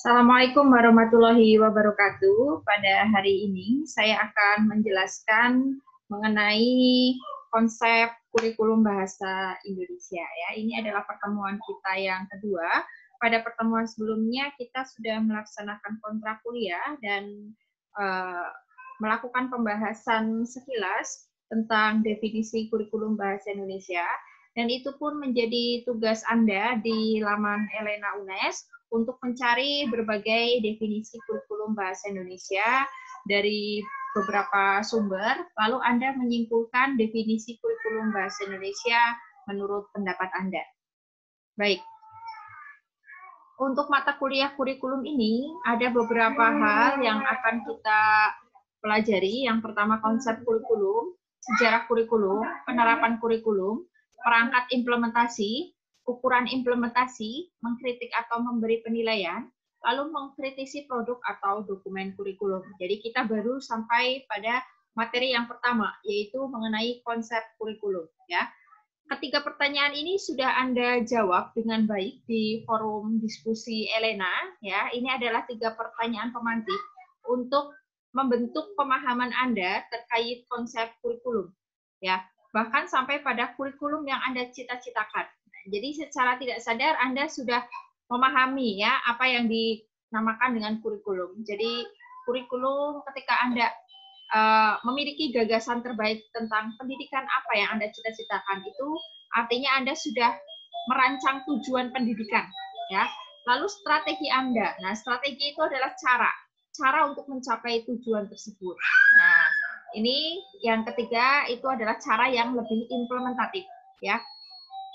Assalamualaikum warahmatullahi wabarakatuh. Pada hari ini saya akan menjelaskan mengenai konsep kurikulum bahasa Indonesia ya. Ini adalah pertemuan kita yang kedua. Pada pertemuan sebelumnya kita sudah melaksanakan kontrak kuliah dan melakukan pembahasan sekilas tentang definisi kurikulum bahasa Indonesia, dan itu pun menjadi tugas Anda di laman Elena UNES untuk mencari berbagai definisi kurikulum bahasa Indonesia dari beberapa sumber, lalu Anda menyimpulkan definisi kurikulum bahasa Indonesia menurut pendapat Anda. Baik. Untuk mata kuliah kurikulum ini, ada beberapa hal yang akan kita pelajari. Yang pertama, konsep kurikulum, sejarah kurikulum, penerapan kurikulum, perangkat implementasi, ukuran implementasi, mengkritik atau memberi penilaian, lalu mengkritisi produk atau dokumen kurikulum. Jadi kita baru sampai pada materi yang pertama, yaitu mengenai konsep kurikulum. Ya. Ketiga pertanyaan ini sudah Anda jawab dengan baik di forum diskusi Elena. Ya, ini adalah 3 pertanyaan pemantik untuk membentuk pemahaman Anda terkait konsep kurikulum. Ya, bahkan sampai pada kurikulum yang Anda cita-citakan. Jadi secara tidak sadar Anda sudah memahami ya apa yang dinamakan dengan kurikulum. Jadi kurikulum ketika Anda memiliki gagasan terbaik tentang pendidikan apa yang Anda cita-citakan, itu artinya Anda sudah merancang tujuan pendidikan ya. Lalu strategi Anda. Nah, strategi itu adalah cara untuk mencapai tujuan tersebut. Nah, ini yang ketiga itu adalah cara yang lebih implementatif ya.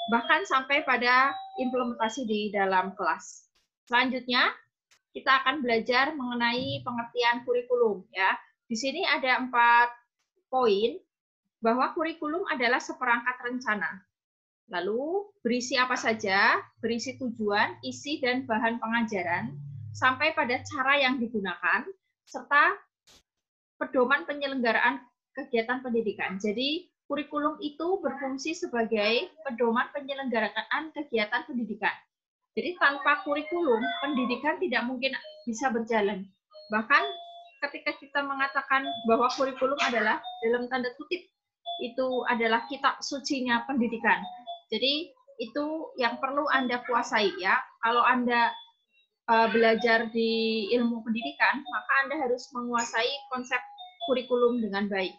Bahkan sampai pada implementasi di dalam kelas. Selanjutnya, kita akan belajar mengenai pengertian kurikulum. Ya. Di sini ada 4 poin, bahwa kurikulum adalah seperangkat rencana. Lalu, berisi apa saja, berisi tujuan, isi, dan bahan pengajaran, sampai pada cara yang digunakan, serta pedoman penyelenggaraan kegiatan pendidikan. Jadi, kurikulum itu berfungsi sebagai pedoman penyelenggaraan kegiatan pendidikan. Jadi tanpa kurikulum, pendidikan tidak mungkin bisa berjalan. Bahkan ketika kita mengatakan bahwa kurikulum adalah dalam tanda kutip, itu adalah kitab sucinya pendidikan. Jadi itu yang perlu Anda kuasai ya. Kalau Anda belajar di ilmu pendidikan, maka Anda harus menguasai konsep kurikulum dengan baik.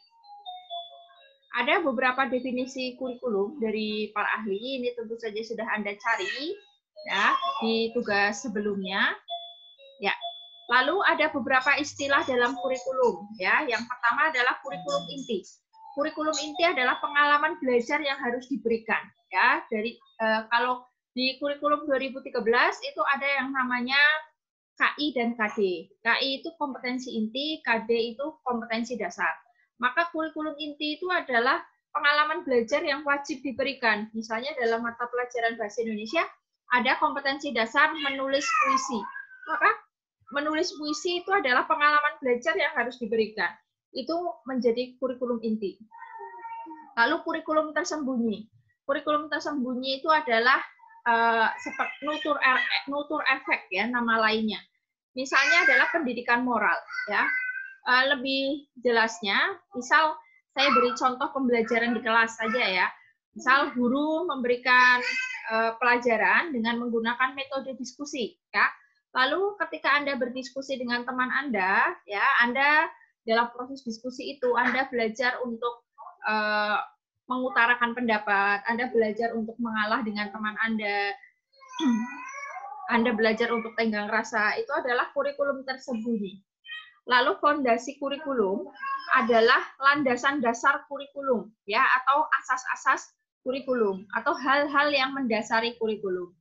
Ada beberapa definisi kurikulum dari para ahli, ini tentu saja sudah Anda cari ya di tugas sebelumnya. Ya. Lalu ada beberapa istilah dalam kurikulum ya. Yang pertama adalah kurikulum inti. Kurikulum inti adalah pengalaman belajar yang harus diberikan ya. Dari kalau di kurikulum 2013 itu ada yang namanya KI dan KD. KI itu kompetensi inti, KD itu kompetensi dasar. Maka kurikulum inti itu adalah pengalaman belajar yang wajib diberikan. Misalnya dalam mata pelajaran bahasa Indonesia, ada kompetensi dasar menulis puisi. Maka menulis puisi itu adalah pengalaman belajar yang harus diberikan. Itu menjadi kurikulum inti. Lalu kurikulum tersembunyi. Kurikulum tersembunyi itu adalah seperti nutur efek ya, nama lainnya. Misalnya adalah pendidikan moral ya. Lebih jelasnya, misal saya beri contoh pembelajaran di kelas saja ya. Misal guru memberikan pelajaran dengan menggunakan metode diskusi ya. Lalu ketika Anda berdiskusi dengan teman Anda ya, Anda dalam proses diskusi itu Anda belajar untuk mengutarakan pendapat, Anda belajar untuk mengalah dengan teman Anda, Anda belajar untuk tenggang rasa, itu adalah kurikulum tersembunyi. Lalu fondasi kurikulum adalah landasan dasar kurikulum ya, atau asas-asas kurikulum atau hal-hal yang mendasari kurikulum.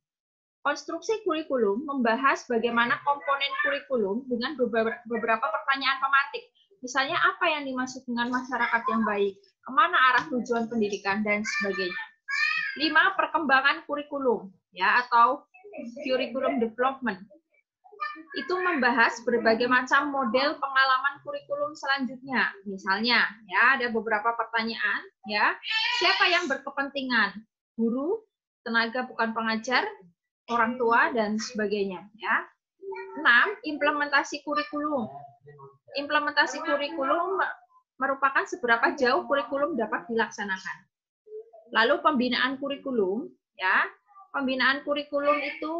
Konstruksi kurikulum membahas bagaimana komponen kurikulum dengan beberapa pertanyaan pemantik. Misalnya apa yang dimaksud dengan masyarakat yang baik, kemana arah tujuan pendidikan, dan sebagainya. 5. Perkembangan kurikulum ya, atau curriculum development. Itu membahas berbagai macam model pengalaman kurikulum selanjutnya. Misalnya, ya ada beberapa pertanyaan, ya. Siapa yang berkepentingan? Guru, tenaga bukan pengajar, orang tua, dan sebagainya, ya. Implementasi kurikulum. Implementasi kurikulum merupakan seberapa jauh kurikulum dapat dilaksanakan. Lalu pembinaan kurikulum, ya, pembinaan kurikulum itu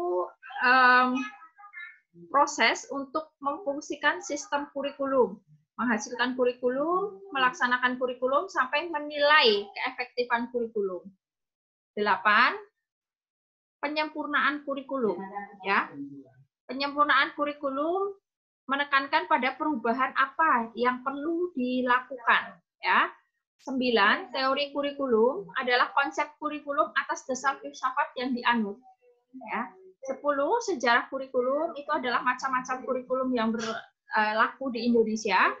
proses untuk memfungsikan sistem kurikulum, menghasilkan kurikulum, melaksanakan kurikulum sampai menilai keefektifan kurikulum. 8. Penyempurnaan kurikulum, ya. Penyempurnaan kurikulum menekankan pada perubahan apa yang perlu dilakukan, ya. 9. Teori kurikulum adalah konsep kurikulum atas dasar filsafat yang dianut, ya. 10. Sejarah kurikulum itu adalah macam-macam kurikulum yang berlaku di Indonesia.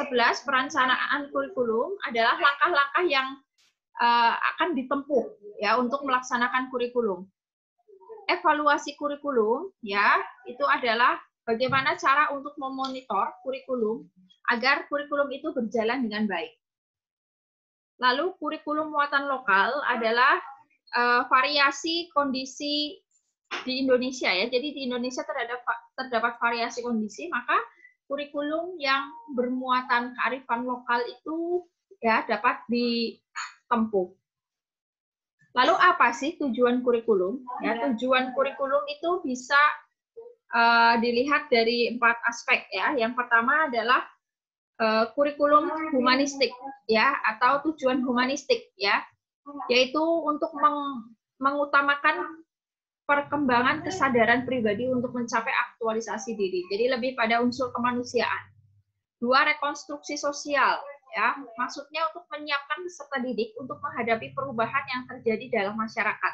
11. Perencanaan kurikulum adalah langkah-langkah yang akan ditempuh, ya, untuk melaksanakan kurikulum. Evaluasi kurikulum, ya, itu adalah bagaimana cara untuk memonitor kurikulum agar kurikulum itu berjalan dengan baik. Lalu kurikulum muatan lokal adalah variasi kondisi di Indonesia, ya. Jadi di Indonesia terdapat variasi kondisi, maka kurikulum yang bermuatan kearifan lokal itu, ya, dapat ditempuh. Lalu apa sih tujuan kurikulum? Ya, tujuan kurikulum itu bisa dilihat dari 4 aspek, ya. Yang pertama adalah kurikulum humanistik, ya, atau tujuan humanistik, ya, yaitu untuk mengutamakan perkembangan kesadaran pribadi untuk mencapai aktualisasi diri. Jadi lebih pada unsur kemanusiaan. 2. Rekonstruksi sosial, ya, maksudnya untuk menyiapkan peserta didik untuk menghadapi perubahan yang terjadi dalam masyarakat.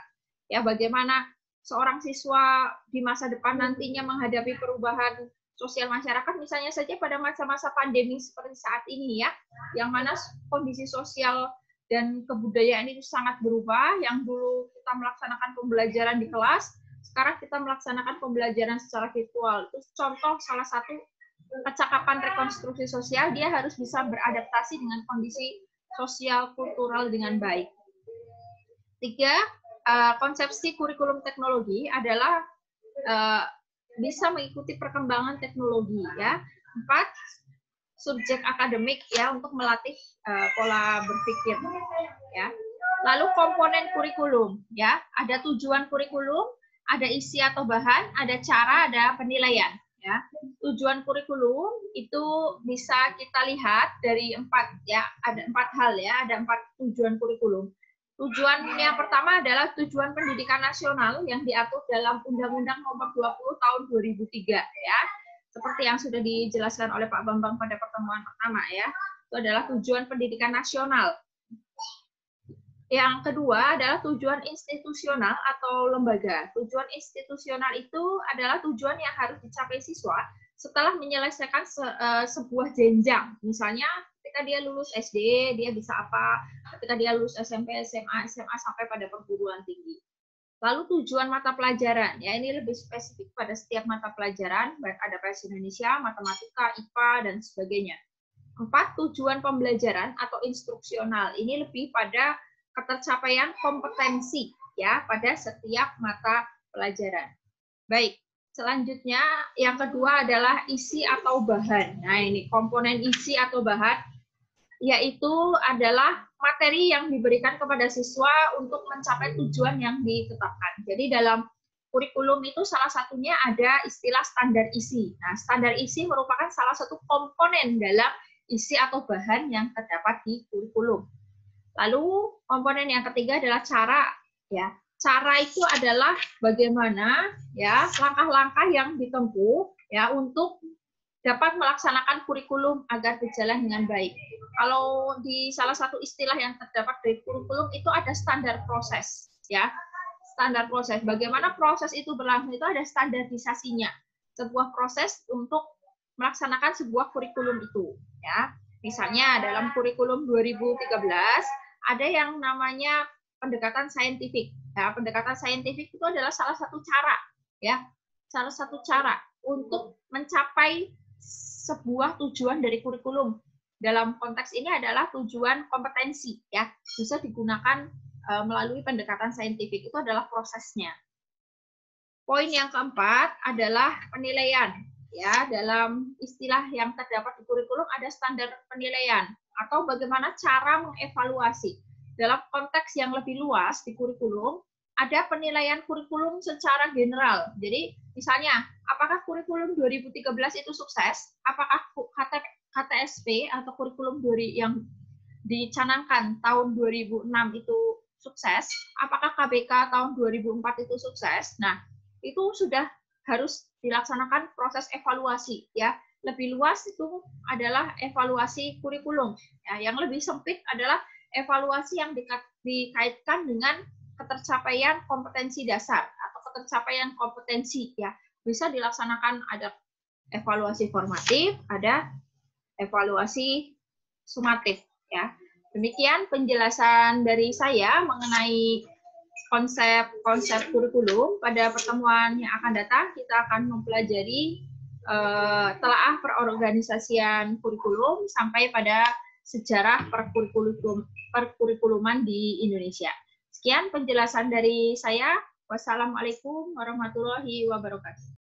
Ya, bagaimana seorang siswa di masa depan nantinya menghadapi perubahan sosial masyarakat, misalnya saja pada masa-masa pandemi seperti saat ini, ya, yang mana kondisi sosial dan kebudayaan itu sangat berubah. Yang dulu kita melaksanakan pembelajaran di kelas, sekarang kita melaksanakan pembelajaran secara virtual. Itu contoh salah satu kecakapan rekonstruksi sosial, dia harus bisa beradaptasi dengan kondisi sosial kultural dengan baik. 3. Konsepsi kurikulum teknologi adalah bisa mengikuti perkembangan teknologi, ya. 4. Subjek akademik, ya, untuk melatih pola berpikir, ya. Lalu komponen kurikulum, ya, ada tujuan kurikulum, ada isi atau bahan, ada cara, ada penilaian. Ya, tujuan kurikulum itu bisa kita lihat dari 4, ya, ada 4 hal, ya, ada 4 tujuan kurikulum. Tujuan yang pertama adalah tujuan pendidikan nasional yang diatur dalam Undang-Undang Nomor 20 Tahun 2003, ya, seperti yang sudah dijelaskan oleh Pak Bambang pada pertemuan pertama, ya, itu adalah tujuan pendidikan nasional. Yang kedua adalah tujuan institusional atau lembaga. Tujuan institusional itu adalah tujuan yang harus dicapai siswa setelah menyelesaikan sebuah jenjang. Misalnya ketika dia lulus SD, dia bisa apa? Ketika dia lulus SMP, SMA, sampai pada perguruan tinggi. Lalu tujuan mata pelajaran, ya, ini lebih spesifik pada setiap mata pelajaran, baik ada bahasa Indonesia, matematika, IPA, dan sebagainya. 4. Tujuan pembelajaran atau instruksional, ini lebih pada ketercapaian kompetensi, ya, pada setiap mata pelajaran. Baik, selanjutnya yang kedua adalah isi atau bahan. Nah, ini komponen isi atau bahan, yaitu adalah materi yang diberikan kepada siswa untuk mencapai tujuan yang ditetapkan. Jadi dalam kurikulum itu salah satunya ada istilah standar isi. Nah, standar isi merupakan salah satu komponen dalam isi atau bahan yang terdapat di kurikulum. Lalu komponen yang ketiga adalah cara, ya. Cara itu adalah bagaimana, ya, langkah-langkah yang ditempuh, ya, untuk dapat melaksanakan kurikulum agar berjalan dengan baik. Kalau di salah satu istilah yang terdapat dari kurikulum itu ada standar proses, ya. Standar proses. Bagaimana proses itu berlangsung itu ada standarisasinya. Sebuah proses untuk melaksanakan sebuah kurikulum itu, ya. Misalnya dalam kurikulum 2013 ada yang namanya pendekatan saintifik. Ya, pendekatan saintifik itu adalah salah satu cara, ya, salah satu cara untuk mencapai sebuah tujuan dari kurikulum. Dalam konteks ini adalah tujuan kompetensi, ya, bisa digunakan melalui pendekatan saintifik, itu adalah prosesnya. Poin yang keempat adalah penilaian. Ya, dalam istilah yang terdapat di kurikulum ada standar penilaian atau bagaimana cara mengevaluasi. Dalam konteks yang lebih luas di kurikulum, ada penilaian kurikulum secara general. Jadi, misalnya, apakah kurikulum 2013 itu sukses? Apakah KTSP atau kurikulum yang dicanangkan tahun 2006 itu sukses? Apakah KBK tahun 2004 itu sukses? Nah, itu sudah harus dilaksanakan proses evaluasi ya. Lebih luas itu adalah evaluasi kurikulum. Ya, yang lebih sempit adalah evaluasi yang dikaitkan dengan ketercapaian kompetensi dasar atau ketercapaian kompetensi ya. Bisa dilaksanakan ada evaluasi formatif, ada evaluasi sumatif ya. Demikian penjelasan dari saya mengenai konsep kurikulum. Pada pertemuan yang akan datang kita akan mempelajari telaah perorganisasian kurikulum sampai pada sejarah perkurikuluman di Indonesia. Sekian penjelasan dari saya. Wassalamualaikum warahmatullahi wabarakatuh.